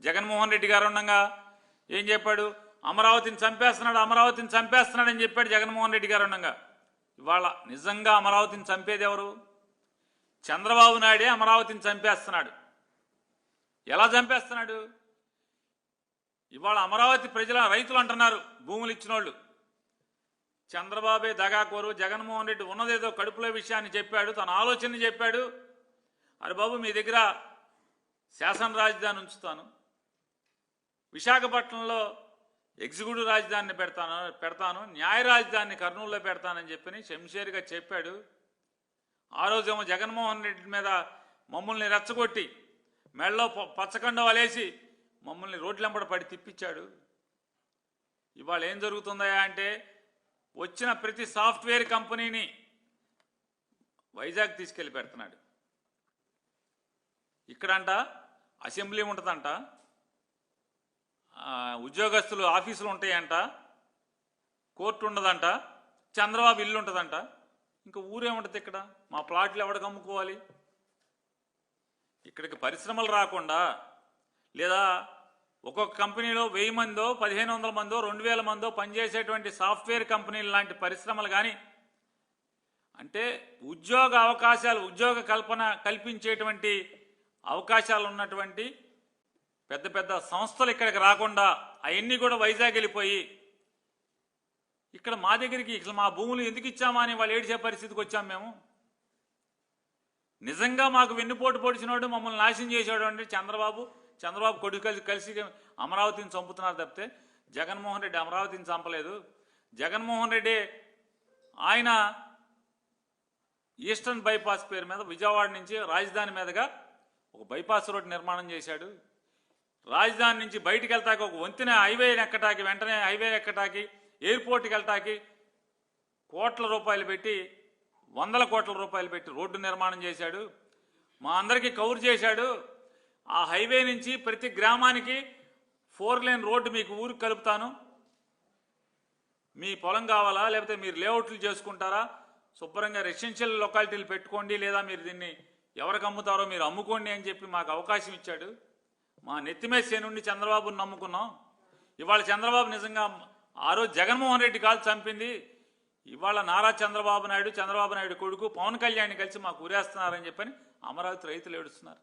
జగన్మోహన్ రెడ్డి గారు ఉండగా ఏం చెప్పాడు? అమరావతిని చంపేస్తున్నాడు, అమరావతిని చంపేస్తున్నాడు అని చెప్పాడు జగన్మోహన్ రెడ్డి గారు ఉండగా. ఇవాళ నిజంగా అమరావతిని చంపేది ఎవరు? చంద్రబాబు నాయుడే అమరావతిని చంపేస్తున్నాడు. ఎలా చంపేస్తున్నాడు? ఇవాళ అమరావతి ప్రజల రైతులు అంటున్నారు, భూములు ఇచ్చిన వాళ్ళు చంద్రబాబే దగాకోరు, జగన్మోహన్ రెడ్డి ఉన్నదేదో కడుపులో విషయాన్ని చెప్పాడు, తన ఆలోచన చెప్పాడు. అరే బాబు, మీ దగ్గర శాసన రాజధాని ఉంచుతాను, విశాఖపట్నంలో ఎగ్జిక్యూటివ్ రాజధానిని పెడతాను, న్యాయ రాజధానిని కర్నూలులో పెడతానని చెప్పి శంషేర్గా చెప్పాడు. ఆ రోజేమో జగన్మోహన్ రెడ్డి మీద మమ్మల్ని రెచ్చగొట్టి మెడలో పచ్చకండవాలేసి మమ్మల్ని రోడ్లెంబడ పడి తిప్పించాడు. ఇవాళ ఏం జరుగుతుందా అంటే, వచ్చిన ప్రతి సాఫ్ట్వేర్ కంపెనీని వైజాగ్ తీసుకెళ్ళి పెడుతున్నాడు. ఇక్కడంట అసెంబ్లీ ఉంటుందంట, ఉద్యోగస్తులు ఆఫీసులు ఉంటాయంట, కోర్టు ఉండదంట, చంద్రబాబు ఇల్లు ఉంటుందంట. ఇంకా ఊరేముంటుంది ఇక్కడ? మా ప్లాట్లు ఎవడికి అమ్ముకోవాలి? ఇక్కడికి పరిశ్రమలు రాకుండా, లేదా ఒక్కొక్క కంపెనీలో 1000 మందో 1500 మందో 2000 మందో పనిచేసేటువంటి సాఫ్ట్వేర్ కంపెనీలు లాంటి పరిశ్రమలు కానీ, అంటే ఉద్యోగ అవకాశాలు, ఉద్యోగ కల్పించేటువంటి అవకాశాలు ఉన్నటువంటి పెద్ద పెద్ద సంస్థలు ఇక్కడికి రాకుండా అవన్నీ కూడా వైజాగ్ వెళ్ళిపోయి ఇక్కడ మా దగ్గరికి ఇట్లా మా భూములు ఎందుకు ఇచ్చామా అని వాళ్ళు ఏడ్చే పరిస్థితికి వచ్చాం మేము. నిజంగా మాకు వెన్నుపోటు పొడిచినోడు, మమ్మల్ని నాశనం చేసేవాడు అంటే చంద్రబాబు కొడుకు కలిసి అమరావతిని చంపుతున్నారు తప్పితే జగన్మోహన్ రెడ్డి అమరావతిని చంపలేదు. జగన్మోహన్ రెడ్డి ఆయన ఈస్టర్న్ బైపాస్ పేరు మీద విజయవాడ నుంచి రాజధాని మీదుగా ఒక బైపాస్ రోడ్ నిర్మాణం చేశాడు. రాజధాని నుంచి బయటికి వెళ్తాకి ఒక వంతెన హైవే ఎక్కటాకి, వెంటనే హైవే ఎక్కటాకి, ఎయిర్పోర్ట్కి వెళ్తాకి కోట్ల రూపాయలు పెట్టి, 100 కోట్ల రూపాయలు పెట్టి రోడ్డు నిర్మాణం చేశాడు. మా అందరికీ కవర్ చేశాడు. ఆ హైవే నుంచి ప్రతి గ్రామానికి 4 లేన్ రోడ్డు మీకు ఊరికి కలుపుతాను, మీ పొలం కావాలా లేకపోతే మీరు లేఅవుట్లు చేసుకుంటారా, శుభ్రంగా రెసిడెన్షియల్ లొకాలిటీలు పెట్టుకోండి, లేదా మీరు దీన్ని ఎవరికి అమ్ముతారో మీరు అమ్ముకోండి అని చెప్పి మాకు అవకాశం ఇచ్చాడు. మా నెత్తిమేసే నుండి చంద్రబాబుని నమ్ముకున్నాం. ఇవాళ చంద్రబాబు నిజంగా ఆ రోజు జగన్మోహన్ రెడ్డి కాదు చంపింది, ఇవాళ నారా చంద్రబాబు నాయుడు కొడుకు పవన్ కళ్యాణ్ కలిసి మాకు ఉరేస్తున్నారని చెప్పని అమరావతి రైతులు ఏడుస్తున్నారు.